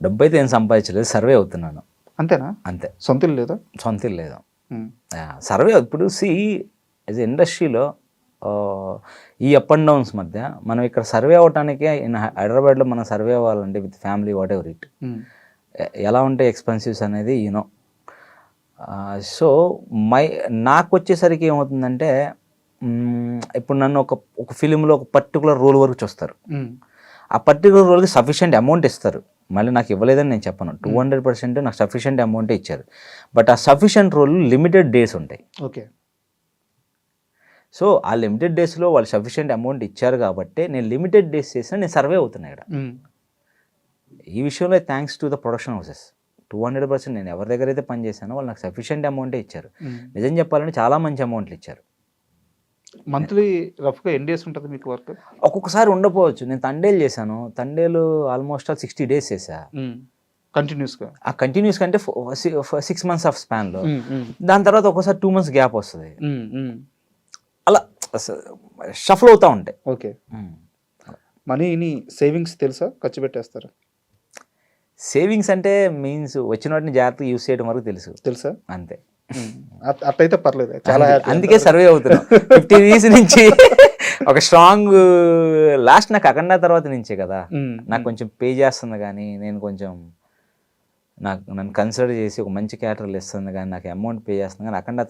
డబ్బు అయితే ఏం సంపాదించలేదు, సర్వే అవుతున్నాను అంతేనా? అంతే. సొంత ఇల్లు లేదా? సొంత ఇల్లు లేదు. సర్వే ఇప్పుడు యాజ్ ఇండస్ట్రీలో ఈ అప్ అండ్ డౌన్స్ మధ్య మనం ఇక్కడ సర్వే అవ్వటానికే హైదరాబాద్లో మనం సర్వే అవ్వాలంటే with family what ever it ఎలా ఉంటాయి ఎక్స్పెన్సివ్స్ అనేది యూనో. సో నాకు వచ్చేసరికి ఏమవుతుందంటే ఇప్పుడు నన్ను ఒక ఫిలింలో ఒక పర్టికులర్ రోల్ వరకు చూస్తారు. ఆ పర్టికులర్ రోల్కి సఫిషియెంట్ అమౌంట్ ఇస్తారు. మళ్ళీ నాకు ఇవ్వలేదని నేను చెప్పను, 200% నాకు సఫిషియెంట్ అమౌంటే ఇచ్చారు. బట్ ఆ సఫిషియెంట్ రోల్ లిమిటెడ్ డేస్ ఉంటాయి. ఓకే. సో ఆ లిమిటెడ్ డేస్లో వాళ్ళు సఫిషియెంట్ అమౌంట్ ఇచ్చారు కాబట్టి నేను లిమిటెడ్ డేస్ చేసినా నేను సర్వే అవుతున్నాయి ఇక్కడ. ఈ విషయంలో thanks to the production houses 200% నేను ఎవరి దగ్గర అయితే పని చేశానో వాళ్ళు నాకు సఫిషియెంట్ అమౌంటే ఇచ్చారు. నిజం చెప్పాలంటే చాలా మంచి అమౌంట్లు ఇచ్చారు. మంత్లీ రఫ్గా ఎన్ని డేస్ ఉంటుంది మీకు వర్క్? ఒక్కొక్కసారి ఉండకపోవచ్చు. నేను తండేలు చేశాను, తండేలు ఆల్మోస్ట్ 60 days చేశా కంటిన్యూస్గా. ఆ కంటిన్యూస్ కంటే 6 months ఆఫ్ స్పాన్లో. దాని తర్వాత ఒక్కోసారి 2 months గ్యాప్ వస్తుంది. అలా షఫల్ అవుతూ ఉంటాయి. ఓకే. మనీని సేవింగ్స్ తెలుసా, ఖర్చు పెట్టేస్తారా? సేవింగ్స్ అంటే మీన్స్ వచ్చిన వాటిని జాగ్రత్తగా యూస్ చేయడం వరకు తెలుసా అంతే. అట్లయితే పర్లేదు, చాలా అందుకే సర్వే అవుతున్నాం 50 years నుంచి. ఒక స్ట్రాంగ్ లాస్ట్ నాకు అఖండ తర్వాత నుంచే కదా నాకు కొంచెం పే చేస్తుంది, కానీ నేను కొంచెం నన్ను కన్సిడర్ చేసి ఒక మంచి క్యారెక్టర్లు ఇస్తుంది, కానీ నాకు అమౌంట్ పే చేస్తుంది, కానీ అఖండ